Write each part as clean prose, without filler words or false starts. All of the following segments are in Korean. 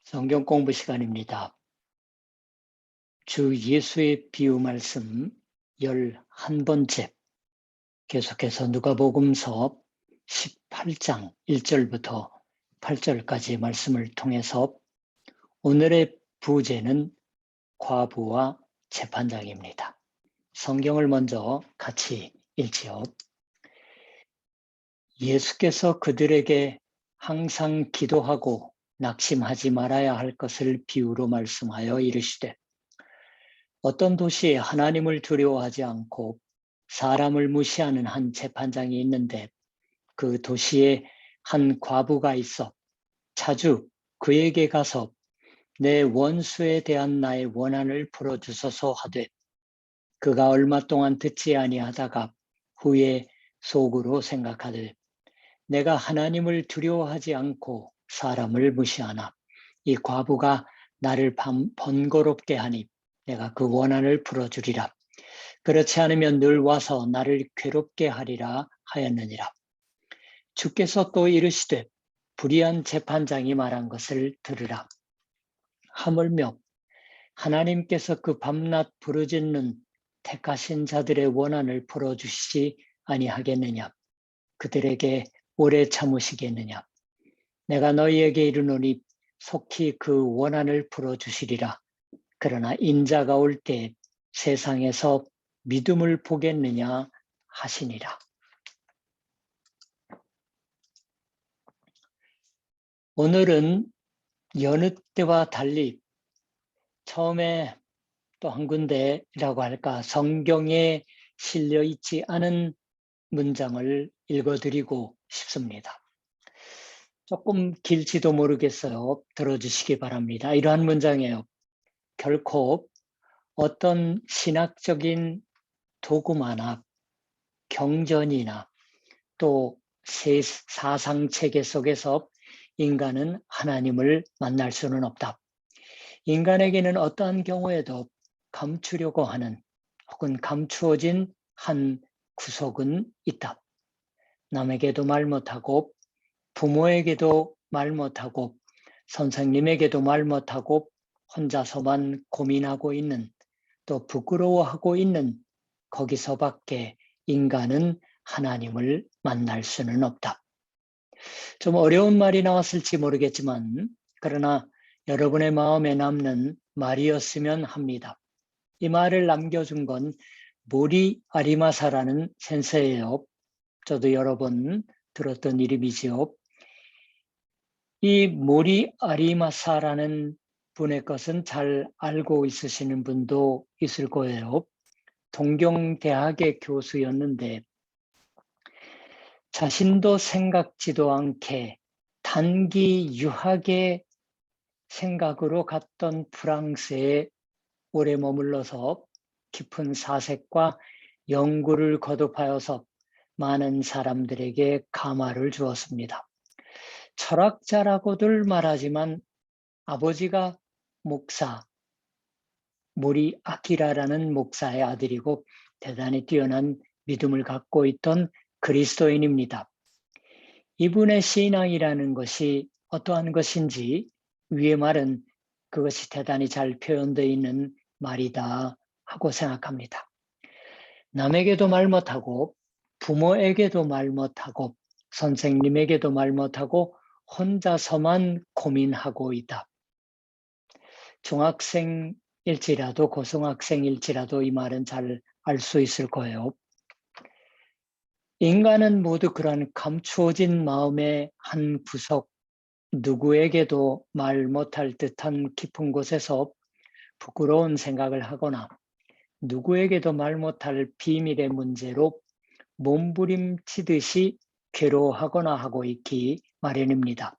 성경 공부 시간입니다. 주 예수의 비유 말씀 11번째, 계속해서 누가복음서 18장 1절부터 8절까지 말씀을 통해서 오늘의 부제는 과부와 재판장입니다. 성경을 먼저 같이 읽지요. 예수께서 그들에게 항상 기도하고 낙심하지 말아야 할 것을 비유로 말씀하여 이르시되, 어떤 도시에 하나님을 두려워하지 않고 사람을 무시하는 한 재판장이 있는데, 그 도시에 한 과부가 있어 자주 그에게 가서 내 원수에 대한 나의 원한을 풀어주소서 하되, 그가 얼마 동안 듣지 아니하다가 후에 속으로 생각하되, 내가 하나님을 두려워하지 않고 사람을 무시하나 이 과부가 나를 번거롭게 하니 내가 그 원한을 풀어주리라. 그렇지 않으면 늘 와서 나를 괴롭게 하리라 하였느니라. 주께서 또 이르시되, 불의한 재판장이 말한 것을 들으라. 하물며 하나님께서 그 밤낮 부르짖는 택하신 자들의 원한을 풀어주시지 아니하겠느냐? 그들에게 오래 참으시겠느냐? 내가 너희에게 이르노니 속히 그 원한을 풀어주시리라. 그러나 인자가 올 때 세상에서 믿음을 보겠느냐 하시니라. 오늘은 여느 때와 달리 처음에 또 한 군데라고 할까, 성경에 실려 있지 않은 문장을 읽어드리고 싶습니다. 조금 길지도 모르겠어요. 들어주시기 바랍니다. 이러한 문장이에요. 결코 어떤 신학적인 도구마나 경전이나 또 사상체계 속에서 인간은 하나님을 만날 수는 없다. 인간에게는 어떠한 경우에도 감추려고 하는 혹은 감추어진 한 구석은 있다. 남에게도 말 못하고, 부모에게도 말 못하고, 선생님에게도 말 못하고, 혼자서만 고민하고 있는, 또 부끄러워하고 있는 거기서밖에 인간은 하나님을 만날 수는 없다. 좀 어려운 말이 나왔을지 모르겠지만, 그러나 여러분의 마음에 남는 말이었으면 합니다. 이 말을 남겨준 건 모리 아리마사라는 센세예요. 저도 여러 번 들었던 이름이지요. 이 모리 아리마사라는 분의 것은 잘 알고 있으시는 분도 있을 거예요. 동경대학의 교수였는데 자신도 생각지도 않게 단기 유학의 생각으로 갔던 프랑스에 오래 머물러서 깊은 사색과 연구를 거듭하여서 많은 사람들에게 감화를 주었습니다. 철학자라고들 말하지만 아버지가 목사, 모리 아키라라는 목사의 아들이고 대단히 뛰어난 믿음을 갖고 있던 그리스도인입니다. 이분의 신앙이라는 것이 어떠한 것인지 위의 말은 그것이 대단히 잘 표현되어 있는 말이다 하고 생각합니다. 남에게도 말 못하고, 부모에게도 말 못하고, 선생님에게도 말 못하고 혼자서만 고민하고 있다. 중학생일지라도 고등학생일지라도 이 말은 잘 알 수 있을 거예요. 인간은 모두 그런 감추어진 마음의 한 구석, 누구에게도 말 못할 듯한 깊은 곳에서 부끄러운 생각을 하거나 누구에게도 말 못할 비밀의 문제로 몸부림치듯이 괴로워하거나 하고 있기 마련입니다.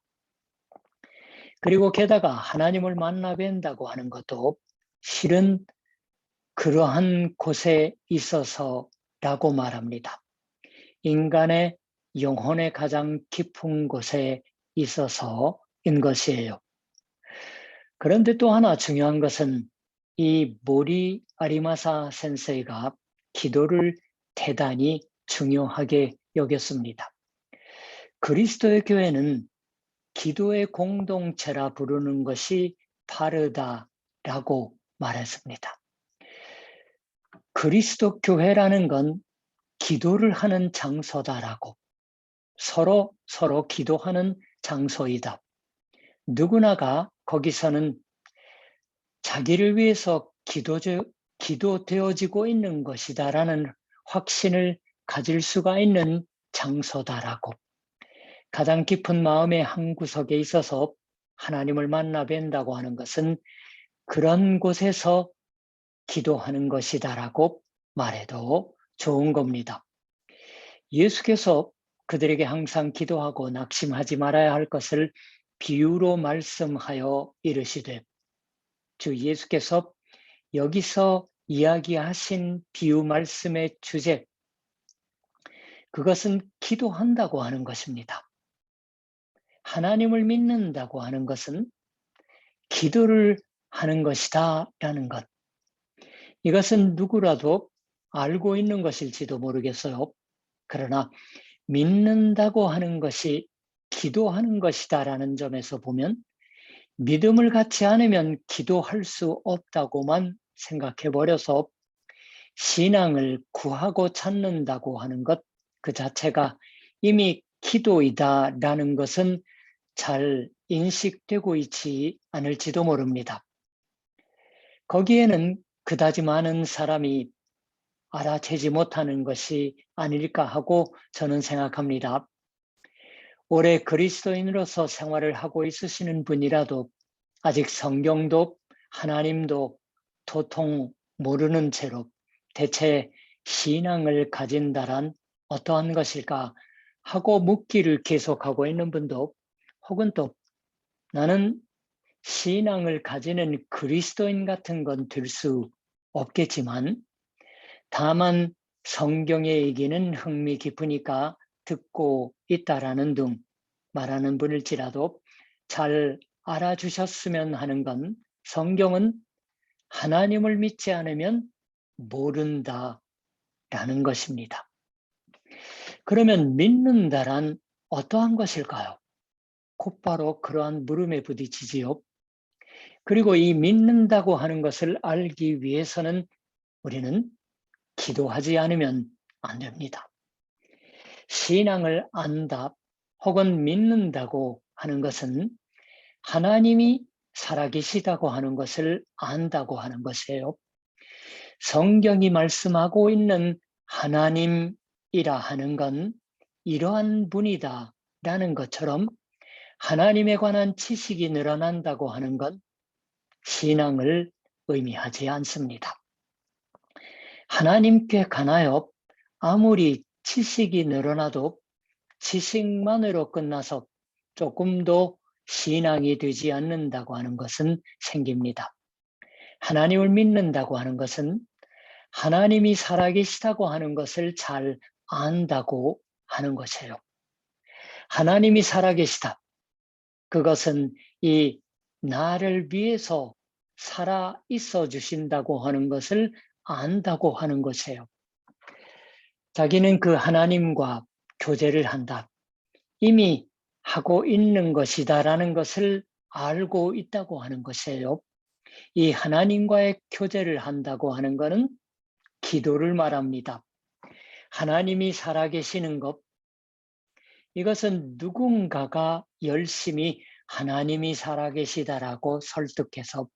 그리고 게다가 하나님을 만나 뵌다고 하는 것도 실은 그러한 곳에 있어서라고 말합니다. 인간의 영혼의 가장 깊은 곳에 있어서인 것이에요. 그런데 또 하나 중요한 것은 이 모리 아리마사 센세이가 기도를 대단히 중요하게 여겼습니다. 그리스도의 교회는 기도의 공동체라 부르는 것이 바르다라고 말했습니다. 그리스도 교회라는 건 기도를 하는 장소다라고, 서로 기도하는 장소이다. 누구나가 거기서는 자기를 위해서 기도되어지고 있는 것이다라는 확신을 가질 수가 있는 장소다라고, 가장 깊은 마음의 한 구석에 있어서 하나님을 만나 뵌다고 하는 것은 그런 곳에서 기도하는 것이다라고 말해도 좋은 겁니다. 예수께서 그들에게 항상 기도하고 낙심하지 말아야 할 것을 비유로 말씀하여 이르시되, 주 예수께서 여기서 이야기하신 비유 말씀의 주제, 그것은 기도한다고 하는 것입니다. 하나님을 믿는다고 하는 것은 기도를 하는 것이다 라는 것. 이것은 누구라도 알고 있는 것일지도 모르겠어요. 그러나 믿는다고 하는 것이 기도하는 것이다 라는 점에서 보면 믿음을 갖지 않으면 기도할 수 없다고만 생각해 버려서 신앙을 구하고 찾는다고 하는 것 그 자체가 이미 기도이다라는 것은 잘 인식되고 있지 않을지도 모릅니다. 거기에는 그다지 많은 사람이 알아채지 못하는 것이 아닐까 하고 저는 생각합니다. 올해 그리스도인으로서 생활을 하고 있으시는 분이라도 아직 성경도 하나님도 도통 모르는 채로 대체 신앙을 가진다란 어떠한 것일까 하고 묻기를 계속하고 있는 분도, 혹은 또 나는 신앙을 가지는 그리스도인 같은 건 될 수 없겠지만 다만 성경의 얘기는 흥미 깊으니까 듣고 있다라는 등 말하는 분일지라도 잘 알아주셨으면 하는 건, 성경은 하나님을 믿지 않으면 모른다라는 것입니다. 그러면 믿는다란 어떠한 것일까요? 곧바로 그러한 물음에 부딪히지요. 그리고 이 믿는다고 하는 것을 알기 위해서는 우리는 기도하지 않으면 안 됩니다. 신앙을 안다 혹은 믿는다고 하는 것은 하나님이 살아계시다고 하는 것을 안다고 하는 것이에요. 성경이 말씀하고 있는 하나님이라 하는 건 이러한 분이다라는 것처럼 하나님에 관한 지식이 늘어난다고 하는 건 신앙을 의미하지 않습니다. 하나님께 관하여 아무리 지식이 늘어나도 지식만으로 끝나서 조금도 신앙이 되지 않는다고 하는 것은 생깁니다. 하나님을 믿는다고 하는 것은 하나님이 살아계시다고 하는 것을 잘 안다고 하는 것이에요. 하나님이 살아계시다. 그것은 이 나를 위해서 살아 있어 주신다고 하는 것을 안다고 하는 것이에요. 자기는 그 하나님과 교제를 한다. 이미 하고 있는 것이다라는 것을 알고 있다고 하는 것이에요. 이 하나님과의 교제를 한다고 하는 것은 기도를 말합니다. 하나님이 살아계시는 것, 이것은 누군가가 열심히 하나님이 살아계시다라고 설득해서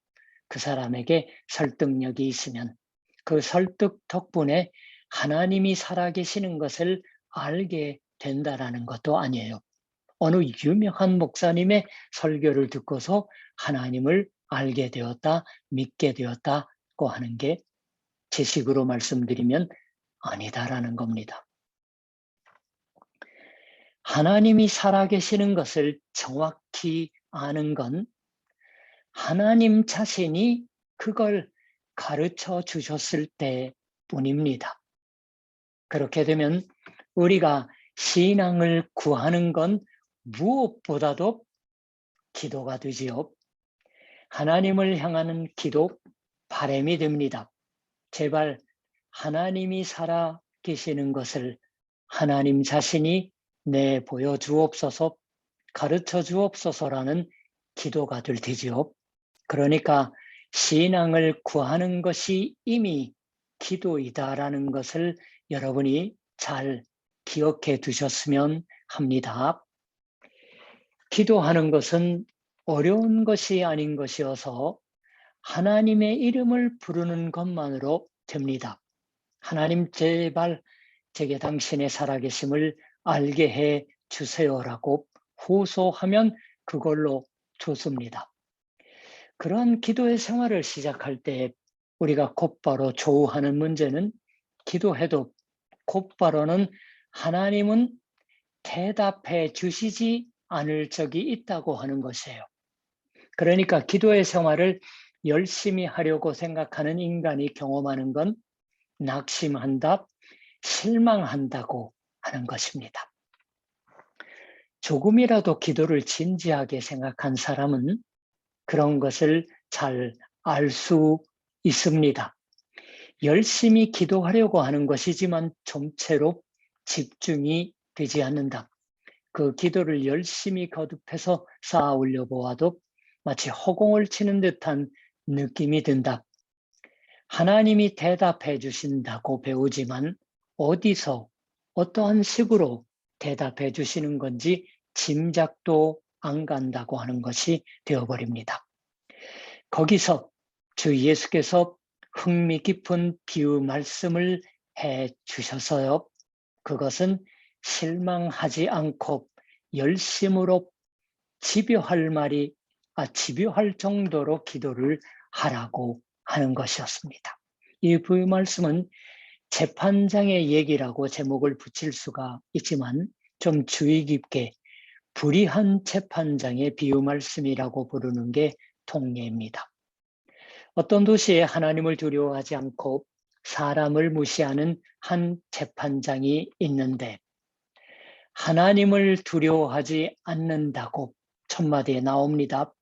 그 사람에게 설득력이 있으면 그 설득 덕분에 하나님이 살아계시는 것을 알게 된다라는 것도 아니에요. 어느 유명한 목사님의 설교를 듣고서 하나님을 알게 되었다, 믿게 되었다고 하는 게 지식으로 말씀드리면 아니다라는 겁니다. 하나님이 살아계시는 것을 정확히 아는 건 하나님 자신이 그걸 가르쳐 주셨을 때뿐입니다. 그렇게 되면 우리가 신앙을 구하는 건 무엇보다도 기도가 되지요. 하나님을 향하는 기도, 바람이 됩니다. 제발 하나님이 살아 계시는 것을 하나님 자신이 내보여 주옵소서, 가르쳐 주옵소서라는 기도가 될 테지요. 그러니까 신앙을 구하는 것이 이미 기도이다라는 것을 여러분이 잘 기억해 두셨으면 합니다. 기도하는 것은 어려운 것이 아닌 것이어서 하나님의 이름을 부르는 것만으로 됩니다. 하나님 제발 제게 당신의 살아계심을 알게 해 주세요라고 호소하면 그걸로 좋습니다. 그러한 기도의 생활을 시작할 때 우리가 곧바로 조우하는 문제는 기도해도 곧바로는 하나님은 대답해 주시지 않을 적이 있다고 하는 것이에요. 그러니까 기도의 생활을 열심히 하려고 생각하는 인간이 경험하는 건 낙심한다, 실망한다고 하는 것입니다. 조금이라도 기도를 진지하게 생각한 사람은 그런 것을 잘 알 수 있습니다. 열심히 기도하려고 하는 것이지만 좀채로 집중이 되지 않는다. 그 기도를 열심히 거듭해서 쌓아 올려 보아도 마치 허공을 치는 듯한 느낌이 든다. 하나님이 대답해 주신다고 배우지만 어디서 어떠한 식으로 대답해 주시는 건지 짐작도 안 간다고 하는 것이 되어버립니다. 거기서 주 예수께서 흥미 깊은 비유 말씀을 해 주셔서요. 그것은 실망하지 않고 열심으로 집요할 정도로 기도를 하라고 하는 것이었습니다. 이 부유 말씀은 재판장의 얘기라고 제목을 붙일 수가 있지만 좀 주의 깊게 불의한 재판장의 비유 말씀이라고 부르는 게 통례입니다. 어떤 도시에 하나님을 두려워하지 않고 사람을 무시하는 한 재판장이 있는데 하나님을 두려워하지 않는다고 첫마디에 나옵니다.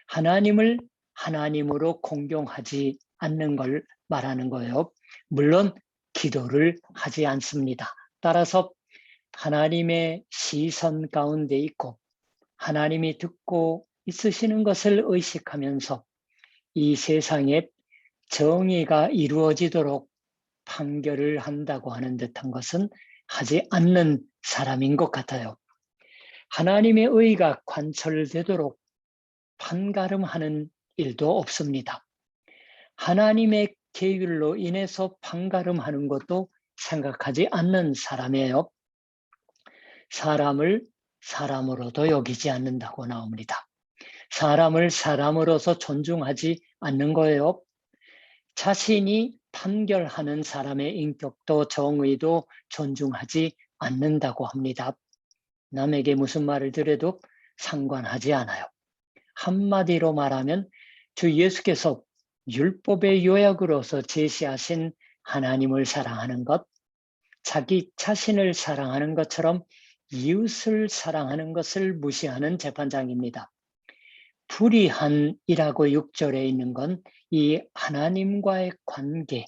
하나님을 하나님으로 공경하지 않는 걸 말하는 거예요. 물론 기도를 하지 않습니다. 따라서 하나님의 시선 가운데 있고 하나님이 듣고 있으시는 것을 의식하면서 이 세상에 정의가 이루어지도록 판결을 한다고 하는 듯한 것은 하지 않는 사람인 것 같아요. 하나님의 의가 관철되도록 판가름하는 일도 없습니다. 하나님의 계율로 인해서 판가름하는 것도 생각하지 않는 사람이에요. 사람을 사람으로도 여기지 않는다고 나옵니다. 사람을 사람으로서 존중하지 않는 거예요. 자신이 판결하는 사람의 인격도 정의도 존중하지 않는다고 합니다. 남에게 무슨 말을 들어도 상관하지 않아요. 한마디로 말하면 주 예수께서 율법의 요약으로서 제시하신 하나님을 사랑하는 것, 자기 자신을 사랑하는 것처럼 이웃을 사랑하는 것을 무시하는 재판장입니다. 불의한이라고 6절에 있는 건 이 하나님과의 관계,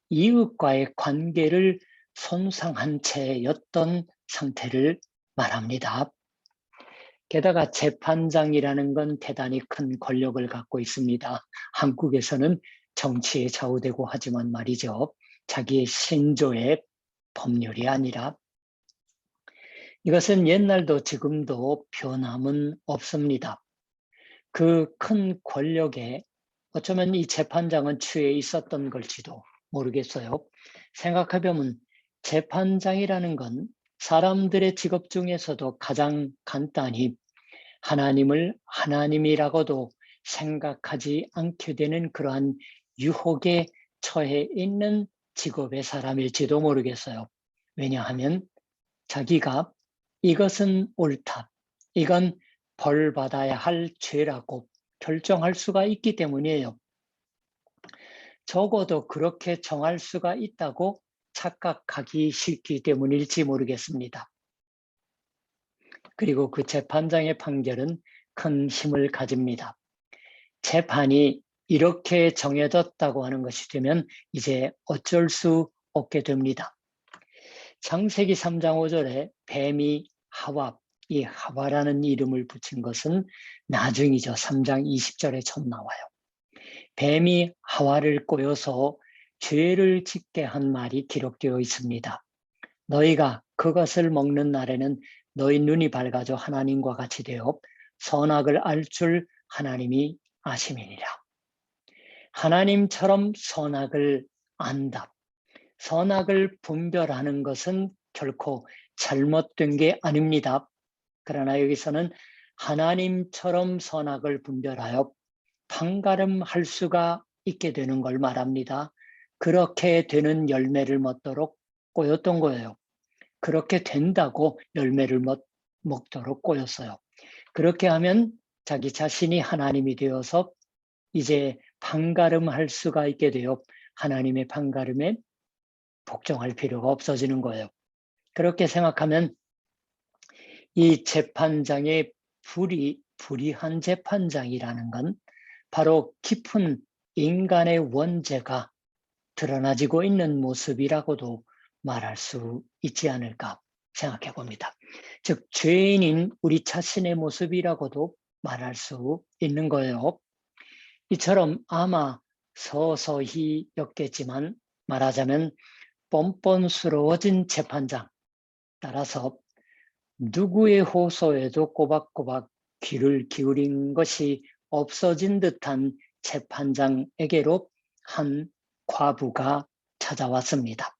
이웃과의 관계를 손상한 채였던 상태를 말합니다. 게다가 재판장이라는 건 대단히 큰 권력을 갖고 있습니다. 한국에서는 정치에 좌우되고 하지만 말이죠. 자기의 신조의 법률이 아니라 이것은 옛날도 지금도 변함은 없습니다. 그 큰 권력에 어쩌면 이 재판장은 취해 있었던 걸지도 모르겠어요. 생각해보면 재판장이라는 건 사람들의 직업 중에서도 가장 간단히 하나님을 하나님이라고도 생각하지 않게 되는 그러한 유혹에 처해 있는 직업의 사람일지도 모르겠어요. 왜냐하면 자기가 이것은 옳다, 이건 벌 받아야 할 죄라고 결정할 수가 있기 때문이에요. 적어도 그렇게 정할 수가 있다고 착각하기 싫기 때문일지 모르겠습니다. 그리고 그 재판장의 판결은 큰 힘을 가집니다. 재판이 이렇게 정해졌다고 하는 것이 되면 이제 어쩔 수 없게 됩니다. 창세기 3장 5절에 뱀이 하와 이 하와라는 이름을 붙인 것은 나중이죠. 3장 20절에 처음 나와요. 뱀이 하와를 꼬여서 죄를 짓게 한 말이 기록되어 있습니다. 너희가 그것을 먹는 날에는 너희 눈이 밝아져 하나님과 같이 되어 선악을 알 줄 하나님이 아심이니라. 하나님처럼 선악을 안다. 선악을 분별하는 것은 결코 잘못된 게 아닙니다. 그러나 여기서는 하나님처럼 선악을 분별하여 판가름할 수가 있게 되는 걸 말합니다. 그렇게 되는 열매를 먹도록 꼬였던 거예요. 그렇게 된다고 열매를 먹도록 꼬였어요. 그렇게 하면 자기 자신이 하나님이 되어서 이제 판가름할 수가 있게 되어 하나님의 판가름에 복종할 필요가 없어지는 거예요. 그렇게 생각하면 이 재판장의 불의한 재판장이라는 건 바로 깊은 인간의 원죄가 드러나지고 있는 모습이라고도 말할 수 있지 않을까 생각해 봅니다. 즉 죄인인 우리 자신의 모습이라고도 말할 수 있는 거예요. 이처럼 아마 서서히였겠지만 말하자면 뻔뻔스러워진 재판장, 따라서 누구의 호소에도 꼬박꼬박 귀를 기울인 것이 없어진 듯한 재판장에게로 한 과부가 찾아왔습니다.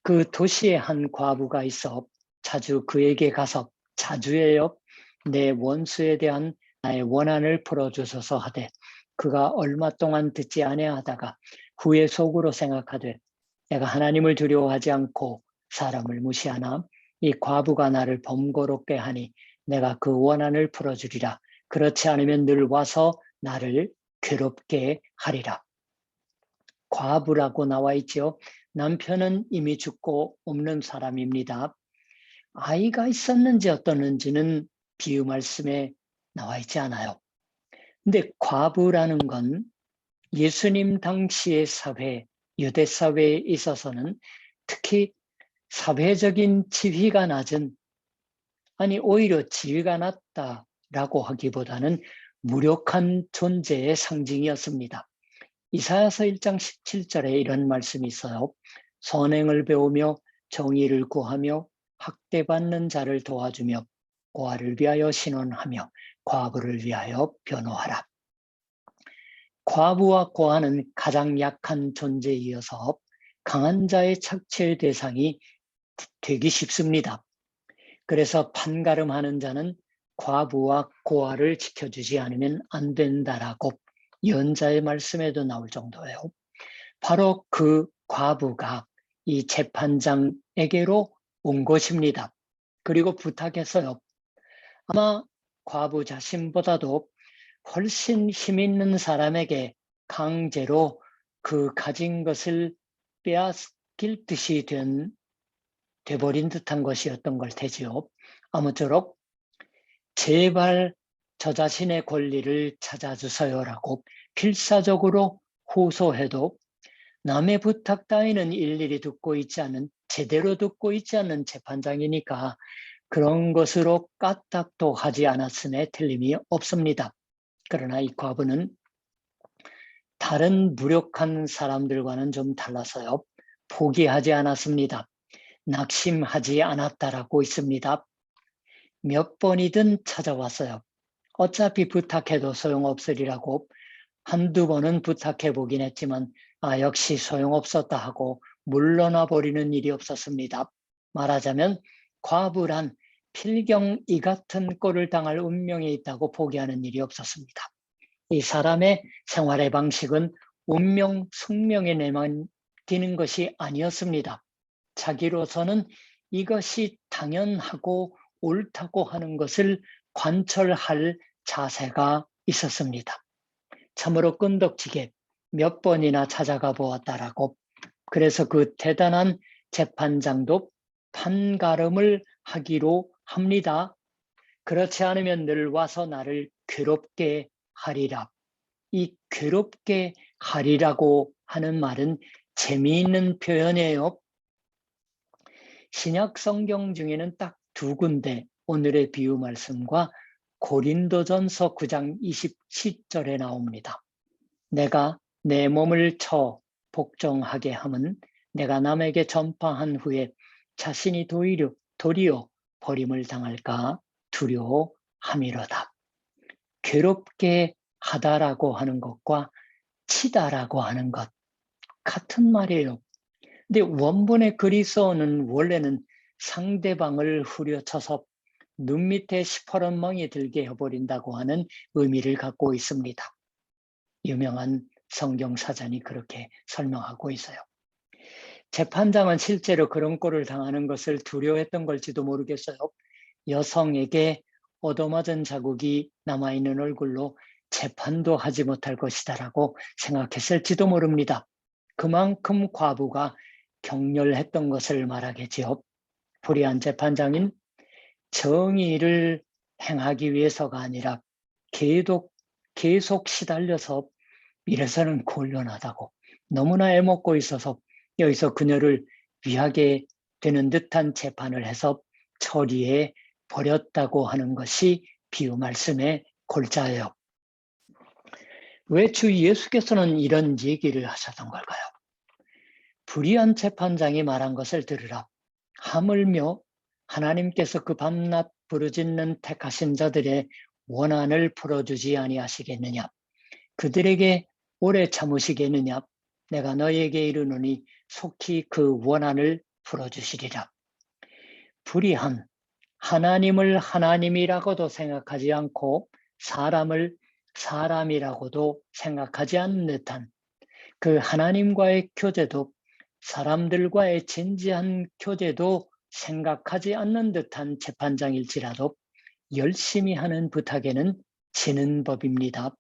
그 도시에 한 과부가 있어 자주 그에게 가서 자주예요. 내 원수에 대한 나의 원한을 풀어주소서 하되 그가 얼마 동안 듣지 아니하다가 후에 속으로 생각하되 내가 하나님을 두려워하지 않고 사람을 무시하나 이 과부가 나를 번거롭게 하니 내가 그 원한을 풀어주리라. 그렇지 않으면 늘 와서 나를 괴롭게 하리라. 과부라고 나와 있죠. 남편은 이미 죽고 없는 사람입니다. 아이가 있었는지 어떻는지는 비유 말씀에 나와 있지 않아요. 근데 과부라는 건 예수님 당시의 사회, 유대 사회에 있어서는 특히 사회적인 지위가 낮은, 아니 오히려 지위가 낮다라고 하기보다는 무력한 존재의 상징이었습니다. 이사야서 1장 17절에 이런 말씀이 있어요. 선행을 배우며 정의를 구하며 학대받는 자를 도와주며 고아를 위하여 신원하며 과부를 위하여 변호하라. 과부와 고아는 가장 약한 존재이어서 강한 자의 착취의 대상이 되기 쉽습니다. 그래서 판가름하는 자는 과부와 고아를 지켜주지 않으면 안 된다라고 예언자의 말씀에도 나올 정도예요. 바로 그 과부가 이 재판장에게로 온 것입니다. 그리고 부탁했어요. 아마 과부 자신보다도 훨씬 힘 있는 사람에게 강제로 그 가진 것을 빼앗길 듯이 돼버린 듯한 것이었던 걸 테지요. 아무쪼록 제발 저 자신의 권리를 찾아주세요라고 필사적으로 호소해도 남의 부탁 따위는 일일이 듣고 있지 않은, 제대로 듣고 있지 않는 재판장이니까 그런 것으로 까딱도 하지 않았음에 틀림이 없습니다. 그러나 이 과부는 다른 무력한 사람들과는 좀 달라서요. 포기하지 않았습니다. 낙심하지 않았다라고 있습니다. 몇 번이든 찾아왔어요. 어차피 부탁해도 소용없으리라고 한두 번은 부탁해 보긴 했지만 역시 소용없었다 하고 물러나 버리는 일이 없었습니다. 말하자면 과부란 필경 이 같은 꼴을 당할 운명에 있다고 포기하는 일이 없었습니다. 이 사람의 생활의 방식은 운명, 숙명에 내맡기는 것이 아니었습니다. 자기로서는 이것이 당연하고 옳다고 하는 것을 관철할 자세가 있었습니다. 참으로 끈덕지게 몇 번이나 찾아가 보았다라고. 그래서 그 대단한 재판장도 판가름을 하기로 합니다. 그렇지 않으면 늘 와서 나를 괴롭게 하리라. 이 괴롭게 하리라고 하는 말은 재미있는 표현이에요. 신약 성경 중에는 딱 두 군데 오늘의 비유 말씀과 고린도전서 9장 27절에 나옵니다. 내가 내 몸을 쳐 복종하게 함은 내가 남에게 전파한 후에 자신이 도리어 버림을 당할까 두려워함이로다. 괴롭게 하다라고 하는 것과 치다라고 하는 것 같은 말이에요. 근데 원본의 그리스어는 원래는 상대방을 후려쳐서 눈 밑에 시퍼런 멍이 들게 해버린다고 하는 의미를 갖고 있습니다. 유명한 성경 사전이 그렇게 설명하고 있어요. 재판장은 실제로 그런 꼴을 당하는 것을 두려워했던 걸지도 모르겠어요. 여성에게 얻어맞은 자국이 남아있는 얼굴로 재판도 하지 못할 것이다라고 생각했을지도 모릅니다. 그만큼 과부가 격렬했던 것을 말하겠지요. 불의한 재판장인 정의를 행하기 위해서가 아니라 계속 시달려서 이래서는 곤란하다고 너무나 애먹고 있어서 여기서 그녀를 위하게 되는 듯한 재판을 해서 처리해 버렸다고 하는 것이 비유 말씀의 골자예요. 왜 주 예수께서는 이런 얘기를 하셨던 걸까요? 불의한 재판장이 말한 것을 들으라. 하물며 하나님께서 그 밤낮 부르짖는 택하신 자들의 원한을 풀어주지 아니하시겠느냐? 그들에게 오래 참으시겠느냐? 내가 너희에게 이르노니 속히 그 원한을 풀어주시리라. 불의한 하나님을 하나님이라고도 생각하지 않고 사람을 사람이라고도 생각하지 않는 듯한 그 하나님과의 교제도 사람들과의 진지한 교제도 생각하지 않는 듯한 재판장일지라도 열심히 하는 부탁에는 지는 법입니다.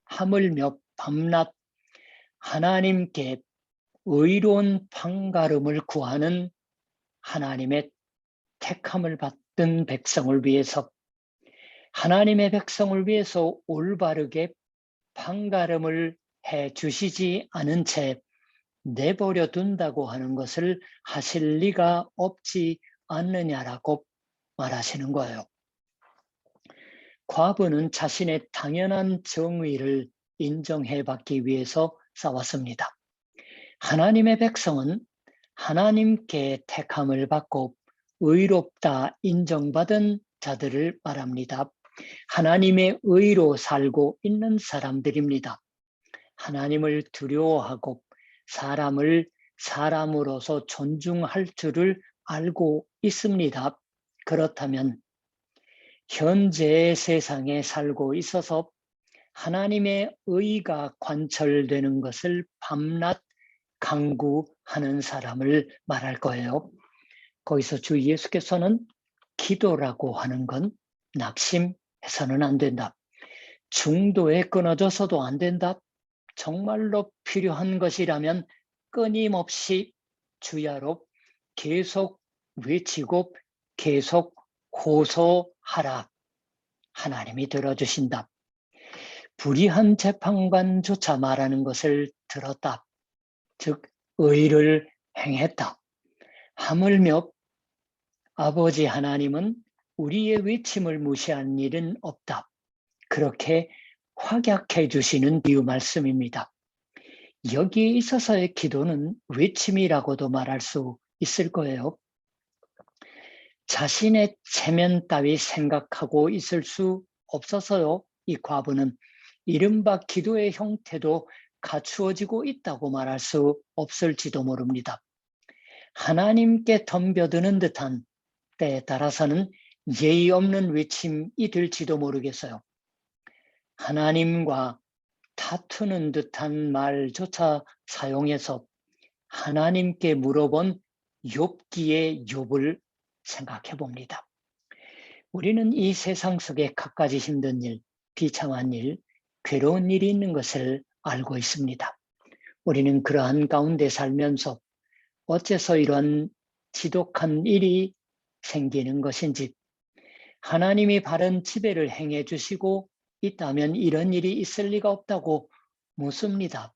하물며 밤낮 하나님께 의로운 판가름을 구하는 하나님의 택함을 받은 백성을 위해서 하나님의 백성을 위해서 올바르게 판가름을 해 주시지 않은 채 내버려 둔다고 하는 것을 하실 리가 없지 않느냐라고 말하시는 거예요. 과부는 자신의 당연한 정의를 인정해 받기 위해서 싸웠습니다. 하나님의 백성은 하나님께 택함을 받고 의롭다 인정받은 자들을 말합니다. 하나님의 의로 살고 있는 사람들입니다. 하나님을 두려워하고 사람을 사람으로서 존중할 줄을 알고 있습니다. 그렇다면 현재의 세상에 살고 있어서 하나님의 의가 관철되는 것을 밤낮 강구하는 사람을 말할 거예요. 거기서 주 예수께서는 기도라고 하는 건 낙심해서는 안 된다. 중도에 끊어져서도 안 된다. 정말로 필요한 것이라면 끊임없이 주야로 계속 외치고 계속 호소하라. 하나님이 들어주신다. 불의한 재판관조차 말하는 것을 들었다. 즉 의를 행했다. 하물며 아버지 하나님은 우리의 외침을 무시한 일은 없다. 그렇게 확약해 주시는 비유 말씀입니다. 여기에 있어서의 기도는 외침이라고도 말할 수 있을 거예요. 자신의 체면 따위 생각하고 있을 수 없어서요. 이 과부는 이른바 기도의 형태도 갖추어지고 있다고 말할 수 없을지도 모릅니다. 하나님께 덤벼드는 듯한 때에 따라서는 예의 없는 외침이 될지도 모르겠어요. 하나님과 다투는 듯한 말조차 사용해서 하나님께 물어본 욥기의 욥을 생각해 봅니다. 우리는 이 세상 속에 갖가지 힘든 일, 비참한 일, 괴로운 일이 있는 것을 알고 있습니다. 우리는 그러한 가운데 살면서 어째서 이런 지독한 일이 생기는 것인지, 하나님이 바른 지배를 행해 주시고 있다면 이런 일이 있을 리가 없다고 묻습니다.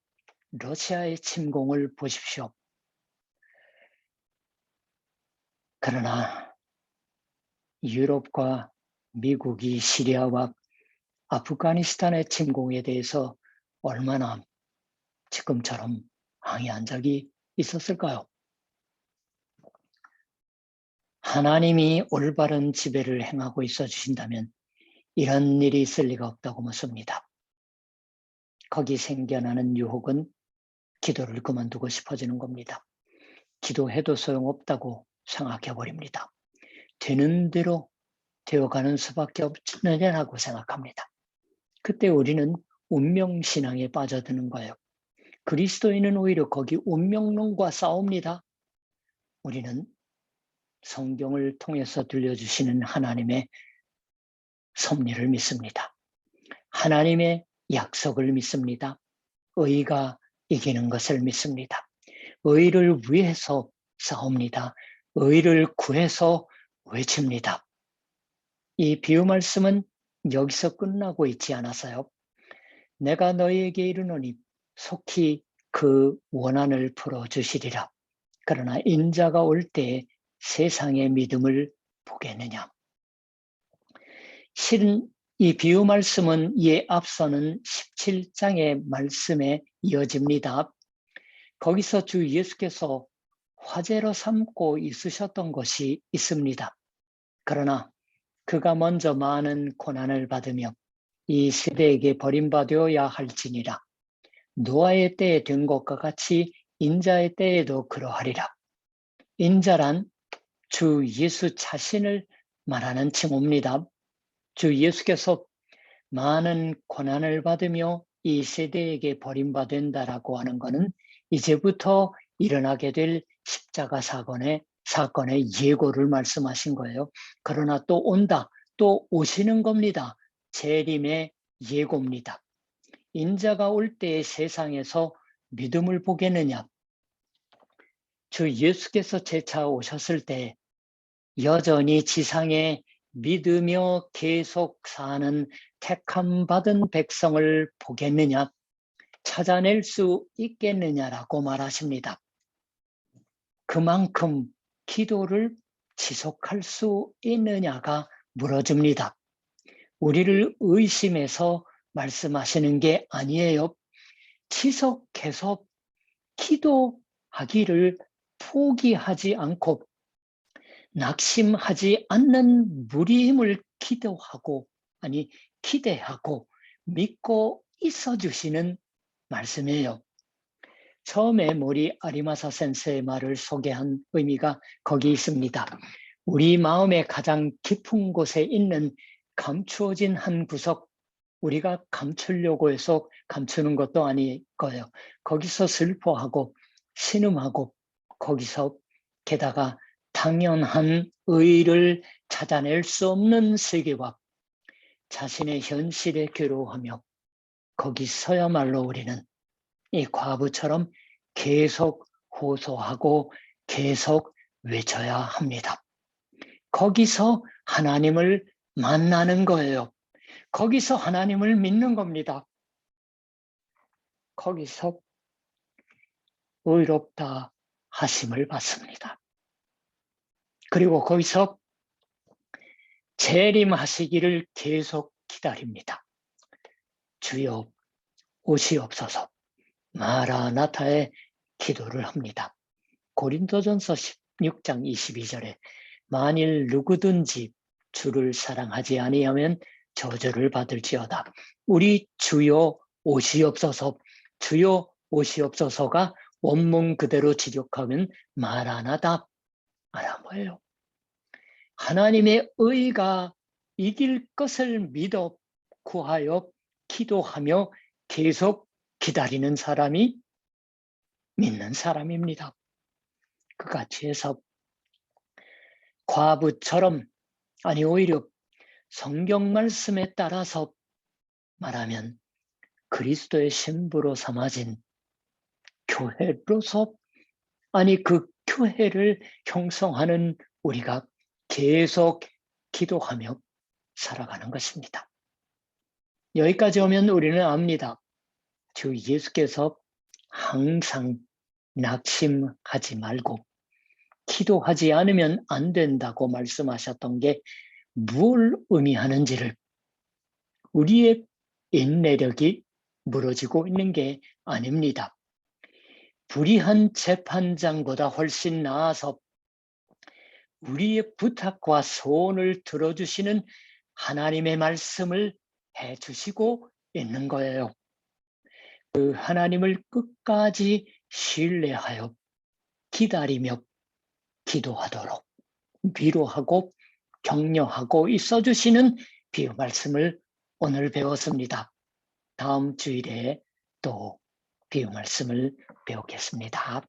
러시아의 침공을 보십시오. 그러나 유럽과 미국이 시리아와 아프가니스탄의 침공에 대해서 얼마나 지금처럼 항의한 적이 있었을까요? 하나님이 올바른 지배를 행하고 있어 주신다면 이런 일이 있을 리가 없다고 묻습니다. 거기 생겨나는 유혹은 기도를 그만두고 싶어지는 겁니다. 기도해도 소용없다고 생각해버립니다. 되는 대로 되어가는 수밖에 없느냐고 생각합니다. 그때 우리는 운명신앙에 빠져드는 거예요. 그리스도인은 오히려 거기 운명론과 싸웁니다. 우리는 성경을 통해서 들려주시는 하나님의 섭리를 믿습니다. 하나님의 약속을 믿습니다. 의가 이기는 것을 믿습니다. 의를 위해서 싸웁니다. 의를 구해서 외칩니다. 이 비유 말씀은 여기서 끝나고 있지 않았어요. 내가 너희에게 이르노니 속히 그 원한을 풀어주시리라. 그러나 인자가 올 때에 세상의 믿음을 보겠느냐. 실은 이 비유 말씀은 이에 앞서는 17장의 말씀에 이어집니다. 거기서 주 예수께서 화제로 삼고 있으셨던 것이 있습니다. 그러나 그가 먼저 많은 고난을 받으며 이 세대에게 버림받아야 할지니라. 노아의 때에 된 것과 같이 인자의 때에도 그러하리라. 인자란 주 예수 자신을 말하는 칭호입니다. 주 예수께서 많은 고난을 받으며 이 세대에게 버림받는다라고 하는 것은 이제부터 일어나게 될 십자가 사건의 예고를 말씀하신 거예요. 그러나 또 온다, 또 오시는 겁니다. 재림의 예고입니다. 인자가 올 때에 세상에서 믿음을 보겠느냐? 주 예수께서 재차 오셨을 때 여전히 지상에 믿으며 계속 사는 택함 받은 백성을 보겠느냐, 찾아낼 수 있겠느냐라고 말하십니다. 그만큼 기도를 지속할 수 있느냐가 물어집니다. 우리를 의심해서 말씀하시는 게 아니에요. 지속해서 기도하기를 포기하지 않고 낙심하지 않는 무리임을 기대하고 믿고 있어 주시는 말씀이에요. 처음에 모리 아리마사 센세의 말을 소개한 의미가 거기 있습니다. 우리 마음의 가장 깊은 곳에 있는 감추어진 한 구석, 우리가 감추려고 해서 감추는 것도 아닐 거예요. 거기서 슬퍼하고 신음하고 거기서 게다가 당연한 의의를 찾아낼 수 없는 세계와 자신의 현실에 괴로워하며 거기서야말로 우리는 이 과부처럼 계속 호소하고 계속 외쳐야 합니다. 거기서 하나님을 만나는 거예요. 거기서 하나님을 믿는 겁니다. 거기서 의롭다 하심을 받습니다. 그리고 거기서 재림하시기를 계속 기다립니다. 주여 오시옵소서. 마라나타의 기도를 합니다. 고린도전서 16장 22절에 만일 누구든지 주를 사랑하지 아니하면 저주를 받을지어다. 우리 주여 오시옵소서, 주여 오시옵소서가 원문 그대로 지적하면 마라나다 뭐예요? 하나님의 의가 이길 것을 믿어 구하여 기도하며 계속 기다리는 사람이 믿는 사람입니다. 그같이 해서 과부처럼 오히려 성경 말씀에 따라서 말하면 그리스도의 신부로 삼아진 교회로서 그 교회를 형성하는 우리가 계속 기도하며 살아가는 것입니다. 여기까지 오면 우리는 압니다. 주 예수께서 항상 낙심하지 말고 기도하지 않으면 안 된다고 말씀하셨던 게 무엇을 의미하는지를 우리의 인내력이 무너지고 있는 게 아닙니다. 불의한 재판장보다 훨씬 나아서 우리의 부탁과 소원을 들어주시는 하나님의 말씀을 해주시고 있는 거예요. 그 하나님을 끝까지 신뢰하여 기다리며 기도하도록 위로하고 격려하고 있어주시는 비유 말씀을 오늘 배웠습니다. 다음 주일에 또 비유 말씀을 배우겠습니다.